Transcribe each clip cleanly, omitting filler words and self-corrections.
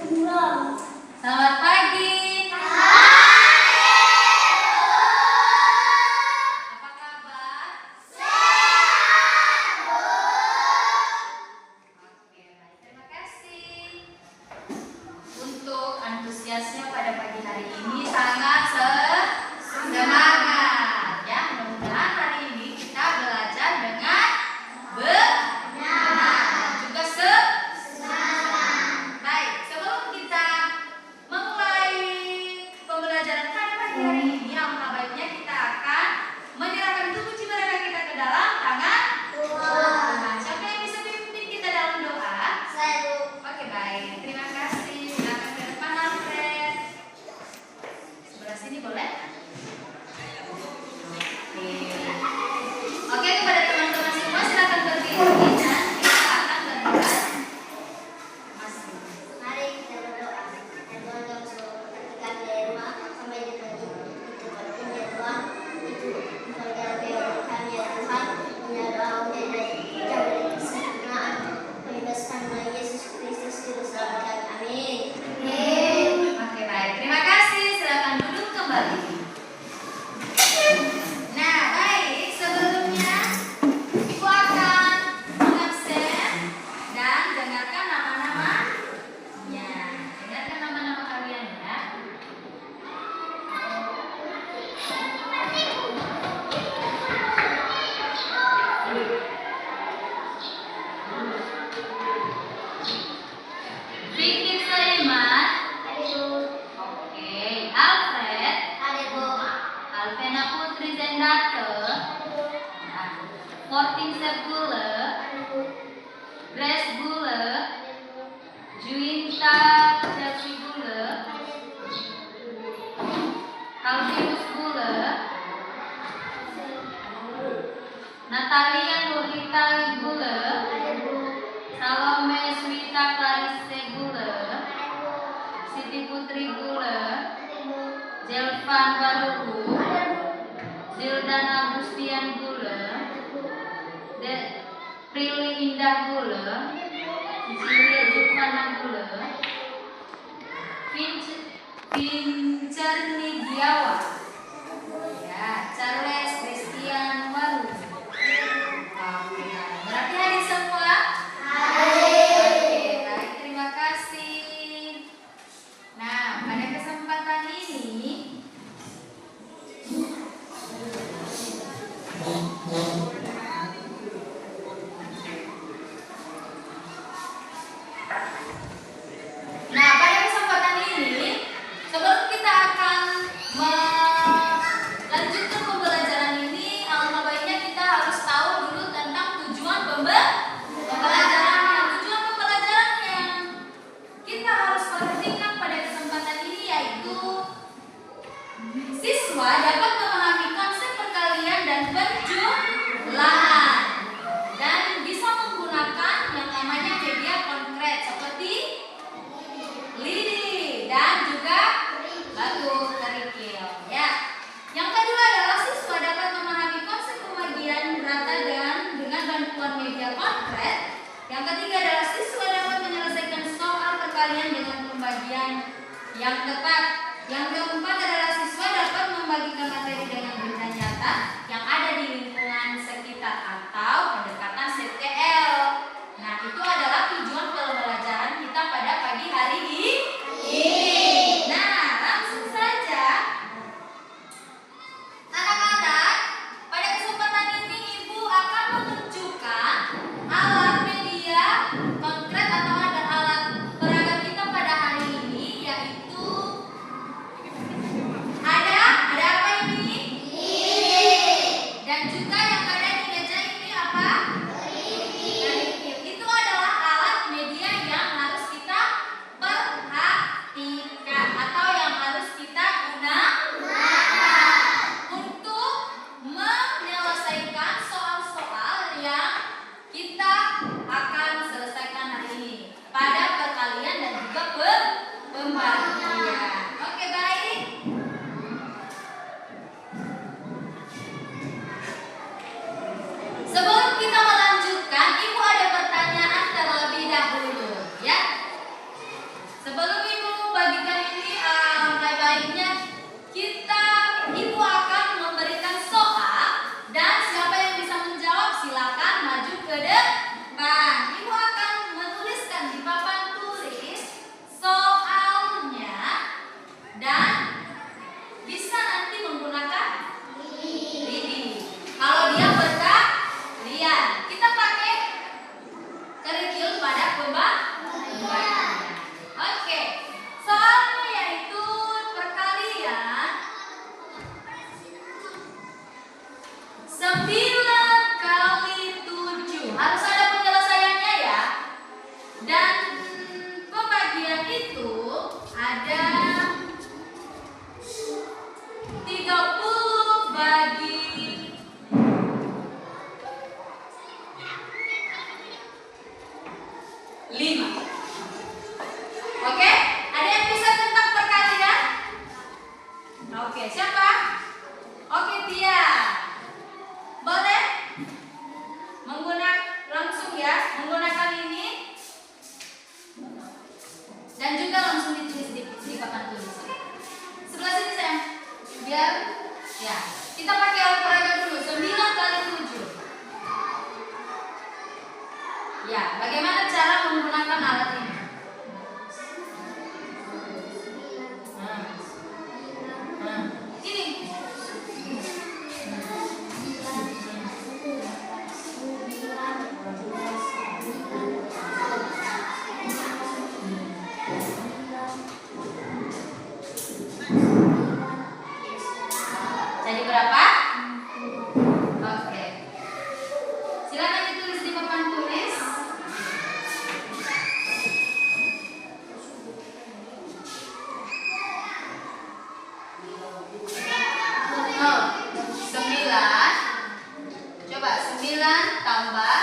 Selamat pagi. Apa kabar? Oke, baik. Terima kasih untuk antusiasnya pada pagi hari ini, sangat semangat ya. Mudah-mudahan hari ini kita belajar dengan benar dan juga semangat. Baik, sebelum kita memulai pembelajaran pada pagi hari ini, alangkah baiknya kita akan menyerahkan tubuh mereka kita ke dalam tangan Tuhan. Siapa yang bisa pimpin kita dalam doa? Saya, Bu. Oke, baik. Terima kasih. Silakan ke depan, Alfred. Sebelah sini boleh? Oke, kepada teman-teman semua silakan berdiri dan kita akan berdoa. Mari kita berdoa. Dan Tuhan kami selalu perhatikan dari rumah sampai di pagi. Itu pentingnya Tuhan. Itu saudara kami ya Tuhan. Punya doa menjadi kita beri kesempurnaan. Bebaskan nama Yesus Kristus juru selamat kami. Amin. Oke, baik. Terima kasih. Silakan duduk kembali. Nah, baik. Sebelumnya Ibu akan mengabsen dan dengarkan nama-namanya. Dengarkan nama-nama kalian ya. Vicky Sulaiman. Oke. Alfred. Ada, Bu. Alvena Putri Zendake. Nah, Fortin Sebule. Grace Bule. Juwinta Chelsea Bule. Calvinus Bule. Natalia Nurita Bule. Salome Swita Clarisse Bule. Siti Putri Bule. Zelvan Waruhu. Zildan Agustian Bule. Prilly Indah Bule. Cecilia Jukmana Bule. Vincer Nidiawa. Ya, Charles Christian Waruhu. Oke, berarti hari semua? Oke, baik, terima kasih. Nah, pada kesempatan ini sebelum kita akan melanjutkan pembelajaran ini, alangkah baiknya kita harus tahu dulu tentang tujuan pembelajarannya. Tujuan pembelajaran yang kita harus perhatikan pada kesempatan ini yaitu siswa dapat memahami konsep perkalian dan penjumlahan dan bisa menggunakan yang namanya media konkret seperti lidi dan juga batu kerikil ya. Yang kedua adalah siswa dapat memahami konsep pembagian rata dengan bantuan media konkret. Yang ketiga adalah siswa dapat menyelesaikan soal perkalian dengan pembagian yang tepat. Yang keempat adalah siswa dapat membagikan materi dengan benda nyata yang ada di lingkungan sekitar atau pendekatan CTL. Nah, itu adalah tujuan pembelajaran kita pada pagi hari ini. Nah, langsung saja. Anak-anak, pada kesempatan ini Ibu akan menunjukkan alat media konkret atau alat peraga kita pada hari ini, yaitu ada apa ini? Dan juga Sebelum Ibu bagikan ini, baik-baiknya Ibu akan memberikan soal dan siapa yang bisa menjawab silakan maju ke depan. Ibu akan menuliskan di papan tulis soalnya dan bisa nanti menggunakan lidi. Kalau dia berkalian, kita pakai kerikil pada pembagian. Oke, soalnya yaitu perkalian 9 kali 7. Harus ada penyelesaiannya ya. Dan pembagian itu ada 30 bagi 5. Oke, ada yang bisa tentang perkalian? Oke, siapa? Oke, Tia. Boleh? Langsung ya, menggunakan ini. Dan juga langsung ditulis di papan tulis. Sebelah sini sayang. Biar ya. Kita pakai alat peraga dulu. 9 kali 7. Ya, bagaimana cara menggunakan alat ini? Ini. Jadi berapa? Oke. Silakan ditulis di papan tulis. Oh, 9. Coba 9 tambah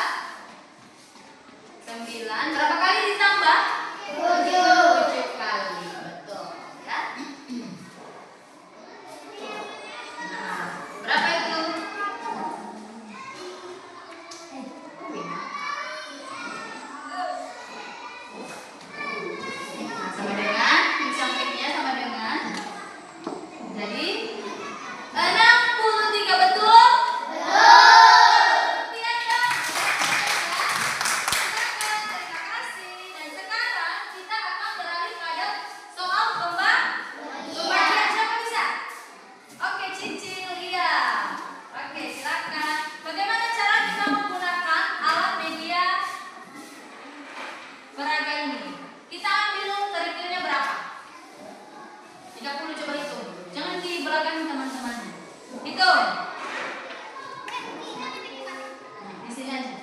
9. Berapa kali ditambah? 7 kali. Betul ya. Nah, berapa itu? Nah, sama dengan di sampingnya sama dengan. Jadi 63, betul? Iya dong. Silakan, terima kasih. Dan sekarang kita akan beralih pada soal pembagian. Siapa bisa? Oke, Cicil, iya. Oke, silakan. Bagaimana cara kita menggunakan alat media peraga ini? Kita ambil kerikilnya berapa? 30, coba hitung. Jangan di belakang teman-teman. Hitung. Di sini aja.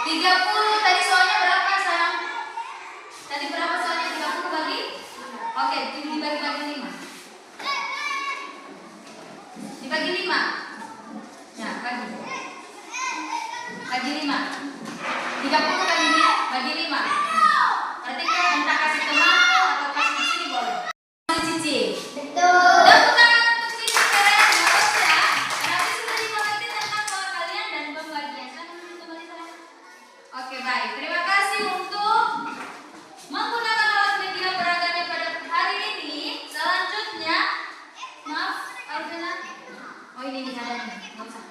30 tadi soalnya berapa sayang? Tadi berapa soalnya? 30 bagi? Oke, dibagi-bagi 5. Dibagi 5. Ya, bagi. Bagi 5. 30 kali ini bagi 5. Berarti kan entah kasih teman atau kasih di sini boleh. Cici. Betul. Dan bukan untuk Cici keren, bagus ya. Nanti sudah dimengerti tentang perkalian dan pembagian. Silakan kembali saya. Oke, baik. Terima kasih untuk menggunakan alat media peraga pada hari ini. Selanjutnya, maaf, Alvina. Oh, ini nih keadaannya. Nggak usah.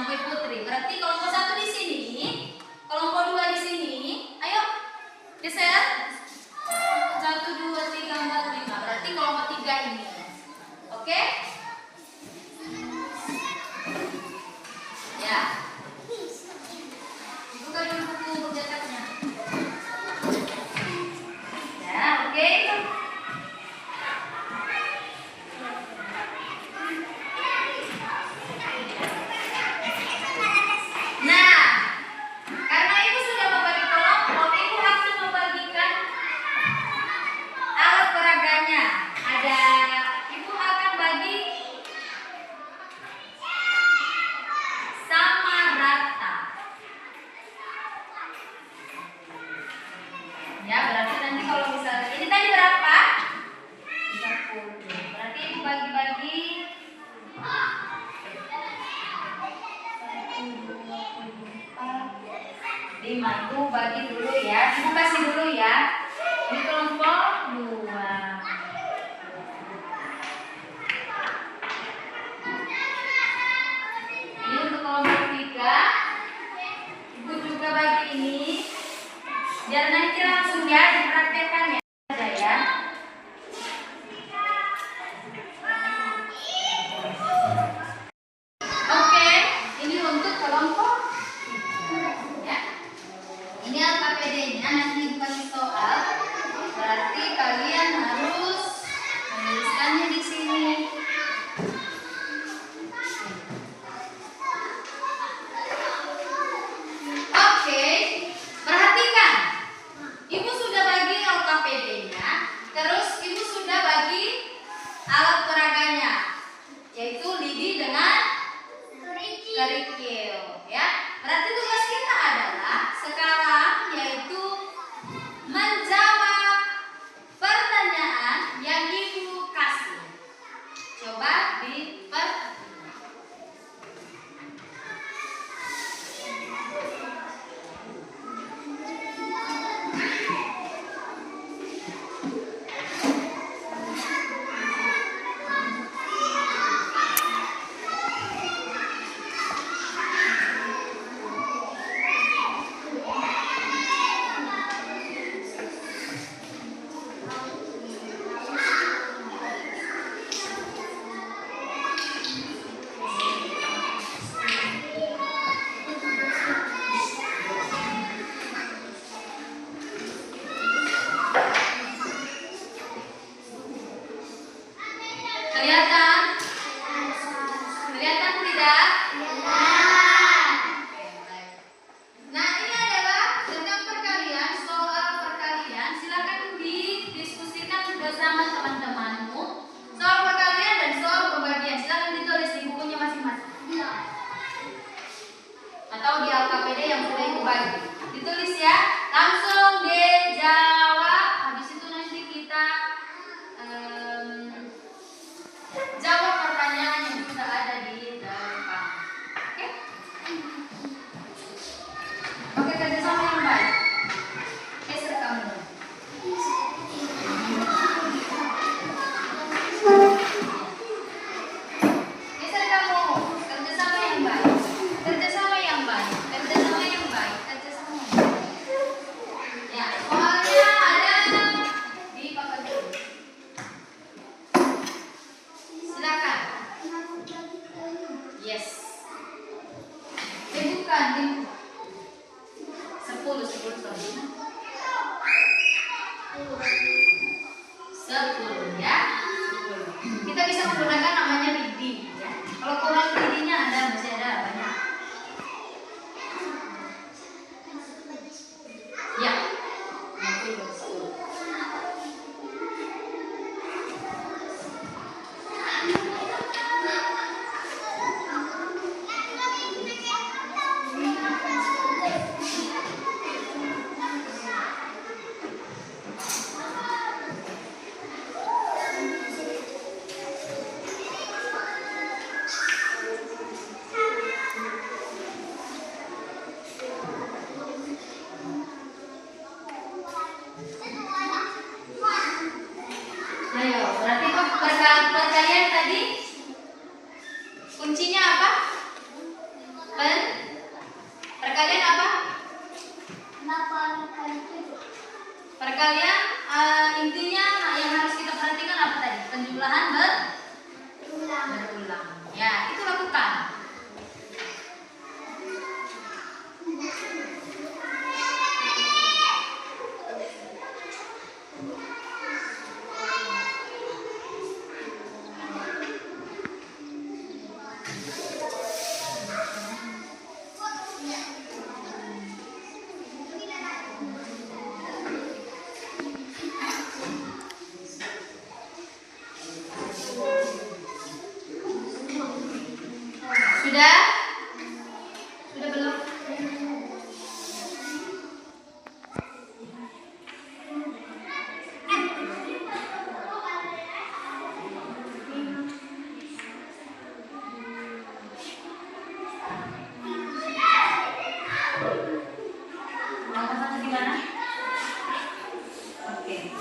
Bumi Putri. Berarti kelompok 1 di sini, kelompok 2 di sini. Ayo geser. 1, 2, 3, 4, 5. Berarti kelompok 3 ini. Oke? Ya. Buka dulu buku cetaknya. Ya, oke. Nah, karena ibu sudah membagi kelompok, ibu akan membagikan alat peraganya. Ibu akan bagi sama rata. Ya, berarti nanti kalau misalnya ini tadi berapa? 30. Berarti ibu bagi-bagi 5 itu bagi dulu ya. Ibu kasih dulu ya. Ini kelompok 2. Ini untuk kelompok 3. Ibu juga bagi ini. Biar nanti langsung ya dipraktekkan ya. Ya. Oke, ini untuk kelompok ya. Ini LKPD-nya nanti dikasih soal. Berarti kalian harus menuliskannya di sini. Oke, perhatikan. Ibu sudah bagi LKPD-nya, terus ibu sudah bagi alat peraganya, yaitu lidi dengan kerikil, ya. Berarti tugas kita adalah sekarang yaitu menjawab pertanyaan yang ibu kasih. Coba diperhatikan. Kelihatan? Kelihatan tidak? Oke, baik. Nah, ini adalah tentang perkalian, soal perkalian. Silakan didiskusikan bersama teman-temanmu. Soal perkalian dan soal pembagian. Silakan ditulis di bukunya masing-masing. Atau di LKPD yang sudah ibu bagi. Ditulis ya. Langsung dijawab. Habis itu nanti kita jawab pertanyaan yang sudah ada di depan. Oke? Oke, kerjasama yang baik. Geser kamu. Geser kamu. Kerjasama yang baik. Kerjasama yang baik. Kerjasama yang baik. Kerjasama kalian intinya yang harus kita perhatikan apa tadi? Penjumlahan berulang. Ya, itu lakukan. Sudah? Sudah belum? Langkah gimana? Oke.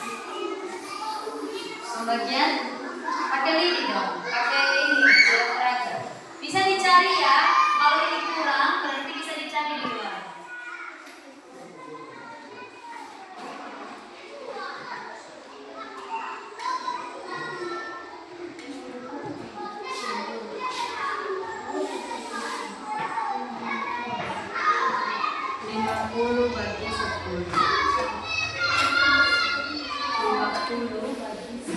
Pembagian pakai lidi dong, pakai ini alat peraga. Bisa dicari ya. Kalau ini kurang berarti bisa dicari di luar. Bagi 10. 50 bagi 10.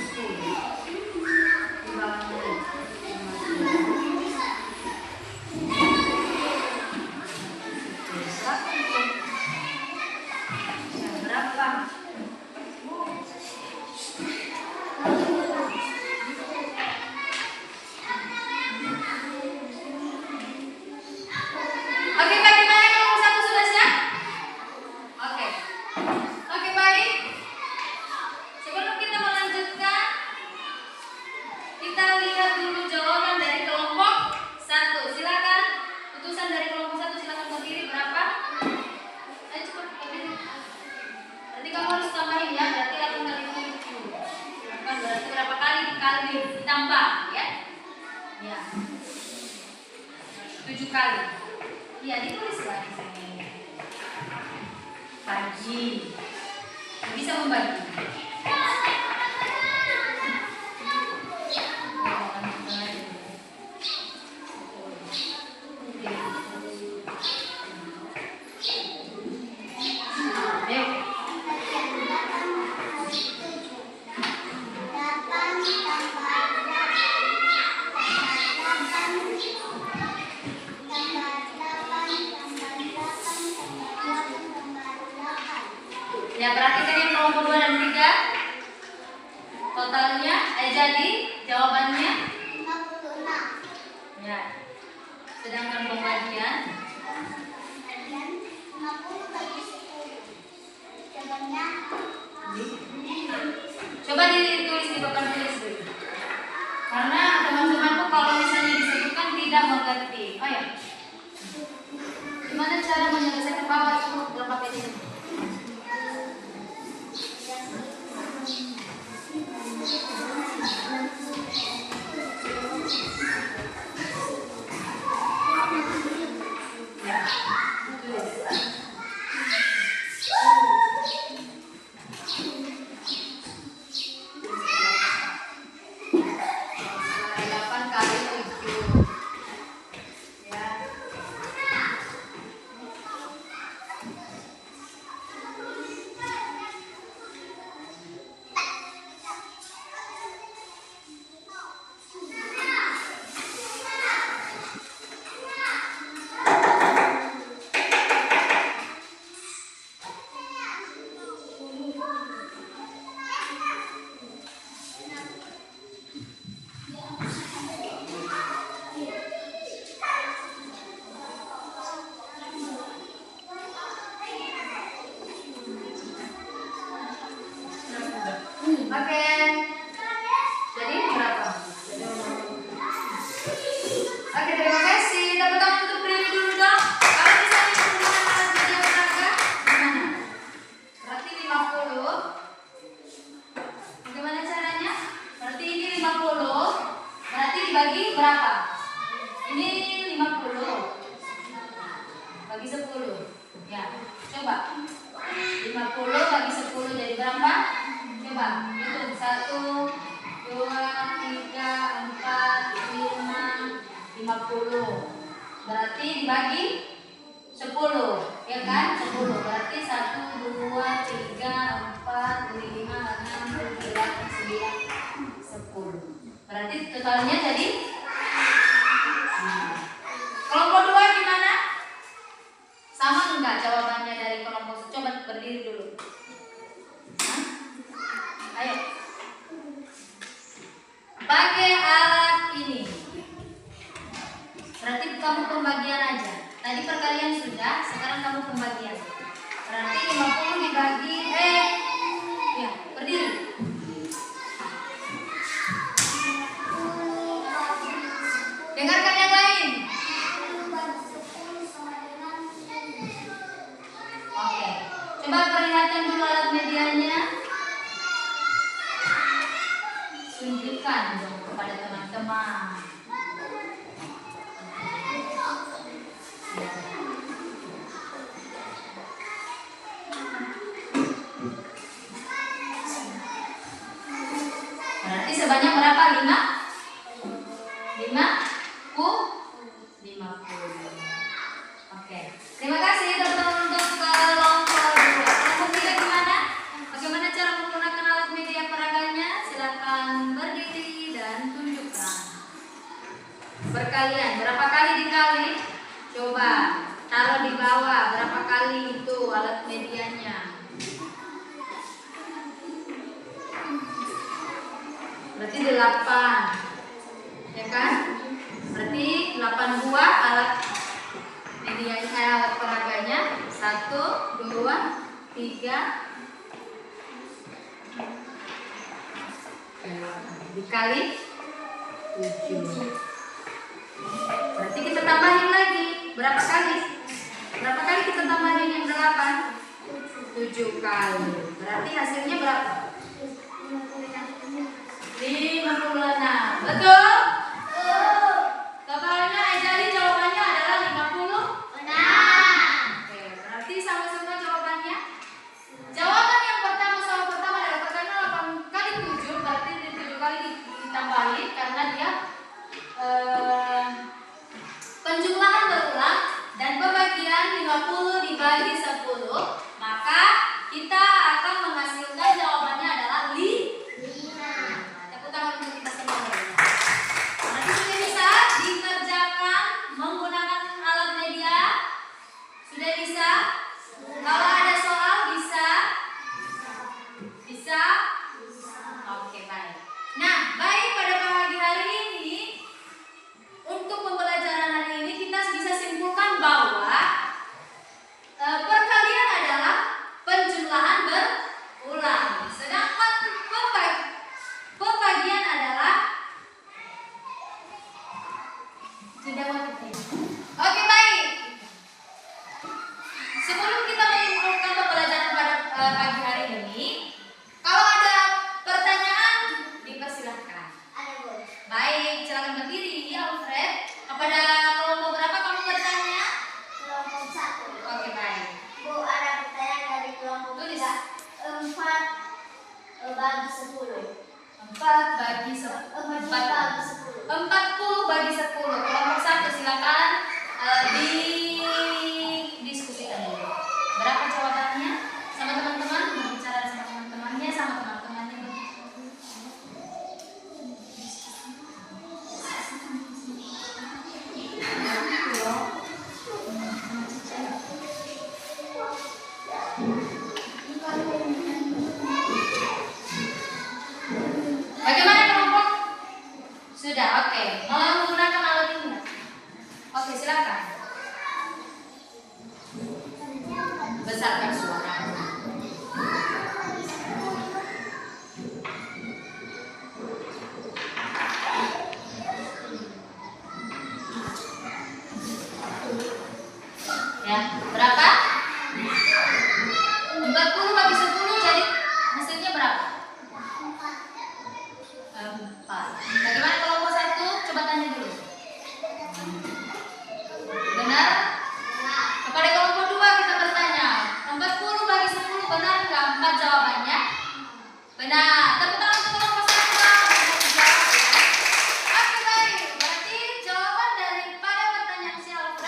Berapa? Oke, bagaimana kelompok satu sudah siap? Oke. Oke, baik. Sebelum kita melanjutkan, kita lihat dulu jawaban dari kelompok 1. Silakan. Utusan dari kelompok 1 silakan berdiri. Berapa? Ayo cepat berdiri. Berarti kamu harus tambahin ya. Berarti 8 kali 7. Bukan berarti berapa kali dikali ditambah ya? Ya. 7 kali. Iya, ditulis lah di sini. Bagi. Bisa membagi. Ya, perhatikan yang kelompok 2 dan 3. Totalnya jadi jawabannya 56. ya. Sedangkan pembagian 50 bagi 10. Jawabannya coba ditulis di papan tulis dulu. Karena teman-teman tuh kalau misalnya disebutkan tidak mengerti. Oh ya. Gimana cara menyelesaikan bawah itu berapa kali? berarti dibagi 10, ya kan? 10 berarti 1, 2, 3, 4, 5, 6, 7, 8, 9, 10. Berarti totalnya jadi kelompok 2 gimana? Sama enggak jawabannya dari kelompok? Coba berdiri dulu. Hah? Ayo. Pakai alat ini. Berarti kamu pembagian aja. Tadi perkalian sudah, sekarang kamu pembagian. Berarti 50 dibagi ya, berdiri. Dengarkan yang lain. Oke. Coba perlihatkan dulu alat medianya. Tunjukkan dong kepada teman-teman. Berarti sebanyak berapa? 50. Oke. Terima kasih teman-teman untuk kelompok 2. Kelompok 3 gimana? Bagaimana cara menggunakan alat media peraganya? Silakan berdiri dan tunjukkan. Berkalian. Berapa kali dikali? Coba taruh di bawah. Berapa kali itu alat medianya? Berarti 8, ya kan? Berarti 8 buah alat media alat peraganya. 1, 2, 3, dikali 7. Berarti kita tambahin lagi. Berapa kali? Berapa kali kita tambahin yang 8? 7 kali. Berarti hasilnya berapa? 56. Betul? Totalnya jadi jawabannya adalah 50. Oke, berarti sama-sama jawabannya. Jawaban yang pertama, soal pertama adalah karena 8 kali 7, berarti 7 kali ditambahin karena dia penjumlahan berulang dan pembagian 50 dibagi 10, maka kita akan menghasilkan jawabannya adalah 5. Tepuk tangan untuk kita semua. Nanti sudah bisa dikerjakan menggunakan alat media? Sudah bisa? Kalau ada soal bisa? Bisa? Oke, baik. Nah, baik, pada pagi hari ini untuk pembelajaran hari ini kita bisa simpulkan bahwa perkalian adalah penjumlahan berulang, sedangkan pembagian adalah tidak wajib. Oke, baik. Sebelum kita menyimpulkan pembelajaran pada pagi hari ini, kalau ada pertanyaan dipersilahkan. Baik, silakan berdiri, Alfred. Kepada kelompok berapa kamu bertanya? Kelompok 1. Oke, baik. Bu, ada pertanyaan dari kelompok Tulis. 3. 4 bagi 10. 4 bagi 10. 40 bagi 10. Kelompok 1 silakan didiskusikan dulu. Berapa jawabannya? Sama teman-teman, berbicara sama teman-temannya, sama teman-temannya. Bagaimana kelompok? Sudah, oke. Menggunakan alat ini. Oke, silakan. Besarkan suara. Ya, berapa? 40 bagi 10 jadi hasilnya berapa? 4. Bagaimana kelompok 1? Coba tanya dulu. Benar? Kepada kelompok 2 kita bertanya, 40 bagi 10 benar nggak? 4 jawabannya? Benar. Tepuk tangan untuk kelompok 1. Oke, baik. Berarti jawaban daripada pertanyaan si Alfred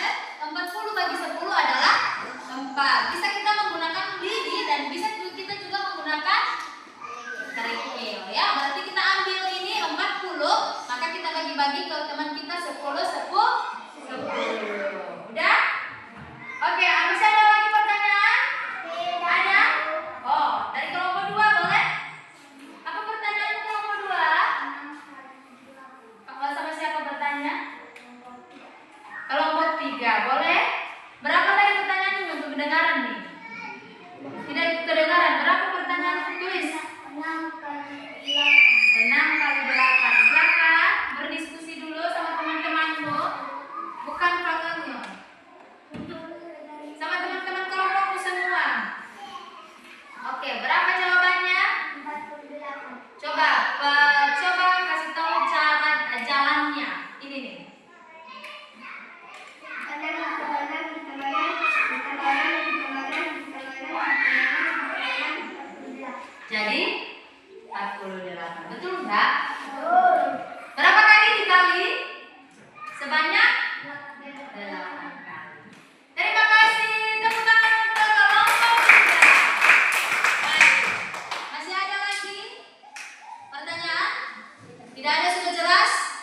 3. Boleh? Berapa tadi pertanyaannya untuk kedengaran nih? Tidak kedengaran. Berapa pertanyaan tulis? 6 kali 8. Silakan berdiskusi dulu sama teman-temanmu. Bukan panggungnya. Sama teman-teman kelompokmu semua. Oke, berapa jawabannya? 48. Coba kasih tahu jalannya. Ini nih. Jadi 48. Betul enggak? Berapa kali dikali? Sebanyak 8 kali. Terima kasih. Tepuk tangan untuk kelompok 3. Baik. Masih ada lagi pertanyaan? Tidak ada, sudah jelas?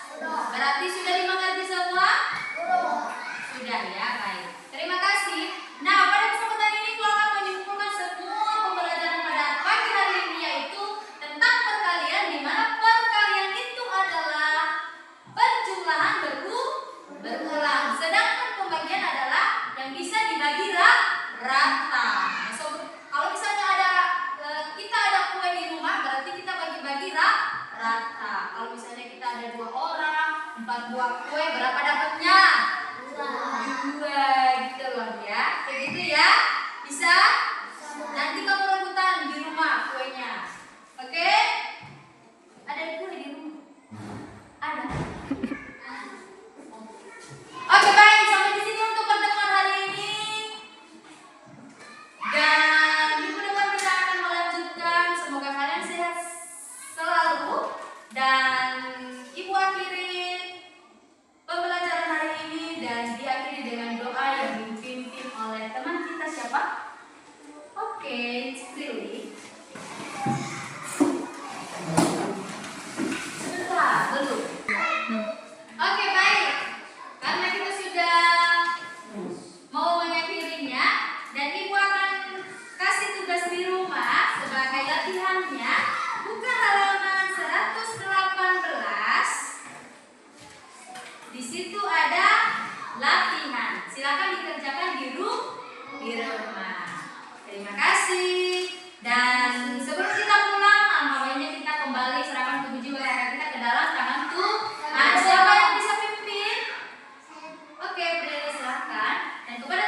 Berarti sudah dimengerti semua? Sudah ya, baik. Terima kasih. Nah, pada kesempatan ini aku akan menyimpulkan semua pembelajaran pada pagi hari ini, yaitu tentang perkalian, di mana perkalian itu adalah penjumlahan berulang. Sedangkan pembagian adalah yang bisa dibagi rata. Nah, kalau misalnya kita ada kue di rumah, berarti kita bagi-bagi rata. Kalau misalnya kita ada 2 orang, 4 buah kue, berapa dapatnya? 2 gitu loh ya. Kayak gitu ya. Bisa? Nanti kamu rebutan di rumah kuenya. Oke? Ada kue di rumah? Ada. Oke, baik, sampai di sini untuk pertemuan hari ini. Dan minggu depan kita akan melanjutkan. Semoga kalian sehat selalu. Dan Ibu akhiri pembelajaran hari ini dan diakhiri dengan doa yang dipimpin oleh teman kita siapa? Oke, Lili. Sebentar, belum. Oke, baik. Karena kita sudah mau mengakhirinya dan Ibu akan kasih tugas di rumah sebagai latihannya. Buka halaman 118. Di situ ada latihan. Silakan dikerjakan di rumah. Terima kasih. Dan sebelum kita pulang, alhamdulillah kita kembali serahkan ketujuh kita ke dalam tangan Tuhan. Siapa yang bisa pimpin? Oke, berdiri silakan. Dan kepada